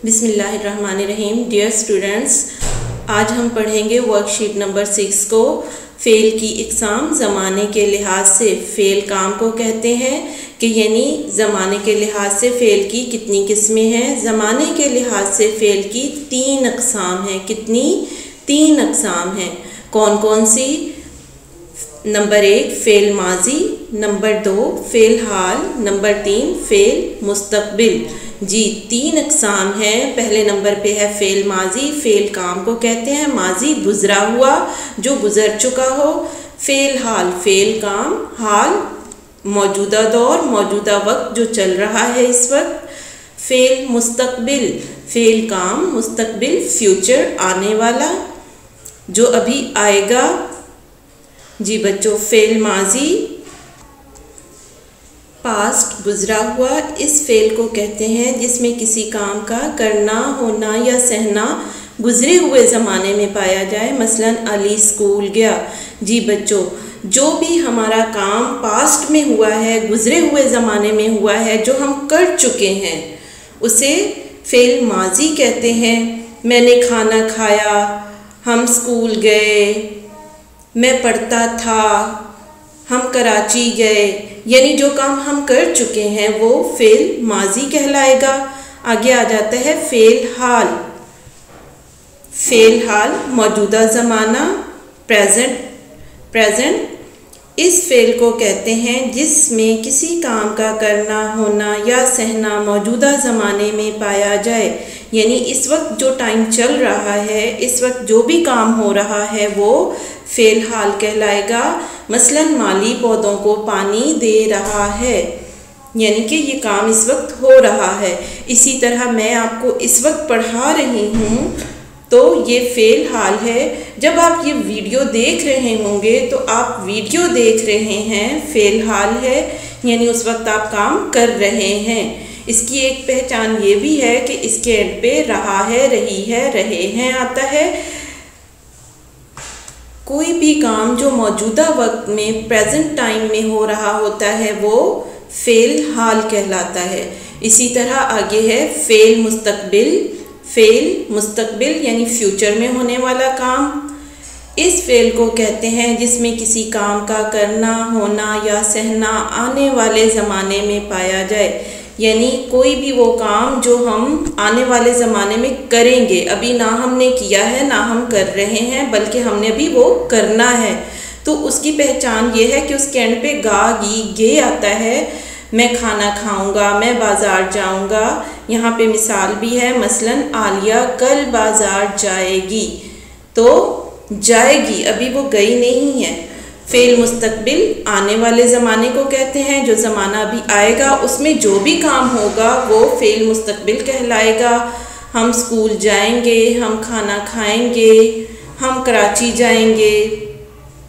बिस्मिल्लाहिर्रहमानिर्रहीम। Dear students, आज हम पढ़ेंगे वर्कशीट नंबर 6 को। फ़ेल की इक़साम ज़माने के लिहाज से फ़ेल काम को कहते हैं कि यानी ज़माने के लिहाज से फ़ेल की कितनी किस्में हैं। ज़माने के लिहाज से फ़ेल की 3 अक़साम हैं। कितनी? 3 अक़साम हैं। कौन कौन सी? नंबर 1 फ़ेल माजी, नंबर 2 फ़ेल हाल, नंबर 3 फ़ेल मुस्तक़बिल। जी 3 अक़साम हैं। पहले नंबर पे है फ़ेल माजी। फ़ेल काम को कहते हैं, माजी गुज़रा हुआ जो गुज़र चुका हो। फ़ेल हाल फ़ेल काम, हाल मौजूदा दौर, मौजूदा वक्त जो चल रहा है इस वक्त। फ़ेल मुस्तक़बिल फ़ेल काम, मुस्तक़बिल फ्यूचर आने वाला जो अभी आएगा। जी बच्चों, फ़ेल माजी पास्ट गुज़रा हुआ, इस फ़ेल को कहते हैं जिसमें किसी काम का करना, होना या सहना गुज़रे हुए ज़माने में पाया जाए। मसलन अली स्कूल गया। जी बच्चों, जो भी हमारा काम पास्ट में हुआ है, गुज़रे हुए ज़माने में हुआ है, जो हम कर चुके हैं, उसे फ़ेल माजी कहते हैं। मैंने खाना खाया, हम स्कूल गए, मैं पढ़ता था, हम कराची गए, यानी जो काम हम कर चुके हैं वो फ़ेल माजी कहलाएगा। आगे आ जाता है फ़ेल हाल। फ़ेल हाल मौजूदा ज़माना, प्रेजेंट इस फ़ेल को कहते हैं जिसमें किसी काम का करना, होना या सहना मौजूदा ज़माने में पाया जाए। यानी इस वक्त जो टाइम चल रहा है, इस वक्त जो भी काम हो रहा है वो फ़ेल हाल कहलाएगा। मसलन माली पौधों को पानी दे रहा है, यानी कि ये काम इस वक्त हो रहा है। इसी तरह मैं आपको इस वक्त पढ़ा रही हूँ तो ये फ़ेल हाल है। जब आप ये वीडियो देख रहे होंगे तो आप वीडियो देख रहे हैं, फ़ेल हाल है, यानी उस वक्त आप काम कर रहे हैं। इसकी एक पहचान ये भी है कि इसके एंड पे रहा है, रही है, रहे हैं आता है। कोई भी काम जो मौजूदा वक्त में, प्रेजेंट टाइम में हो रहा होता है वो फ़ेल हाल कहलाता है। इसी तरह आगे है फ़ेल मुस्तक़बिल। फ़ेल मुस्तक़बिल यानी फ्यूचर में होने वाला काम। इस फ़ेल को कहते हैं जिसमें किसी काम का करना, होना या सहना आने वाले ज़माने में पाया जाए। यानी कोई भी वो काम जो हम आने वाले ज़माने में करेंगे, अभी ना हमने किया है, ना हम कर रहे हैं, बल्कि हमने अभी वो करना है, तो उसकी पहचान ये है कि उसके एंड पे गा गी गे आता है। मैं खाना खाऊंगा, मैं बाज़ार जाऊंगा। यहाँ पे मिसाल भी है, मसलन आलिया कल बाज़ार जाएगी, तो जाएगी, अभी वो गई नहीं है। फ़ेल मुस्तक़बिल आने वाले ज़माने को कहते हैं, जो ज़माना अभी आएगा उसमें जो भी काम होगा वो फ़ेल मुस्तक़बिल कहलाएगा। हम स्कूल जाएंगे, हम खाना खाएंगे, हम कराची जाएंगे,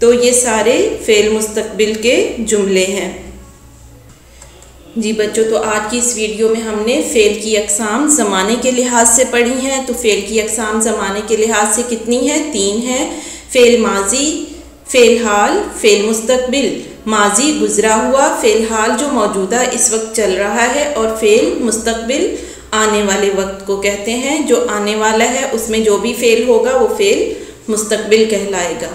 तो ये सारे फ़ेल मुस्तक़बिल के जुमले हैं। जी बच्चों, तो आज की इस वीडियो में हमने फ़ेल की अक़साम ज़माने के लिहाज से पढ़ी हैं। तो फ़ेल की अक़साम ज़माने के लिहाज से कितनी है? 3 है। फ़ेल माजी, फ़ेल हाल, फ़ेल मुस्तक़बिल। माजी गुज़रा हुआ, फ़ेल हाल जो मौजूदा इस वक्त चल रहा है, और फ़ेल मुस्तक़बिल आने वाले वक्त को कहते हैं। जो आने वाला है उसमें जो भी फ़ेल होगा वो फ़ेल मुस्तक़बिल कहलाएगा।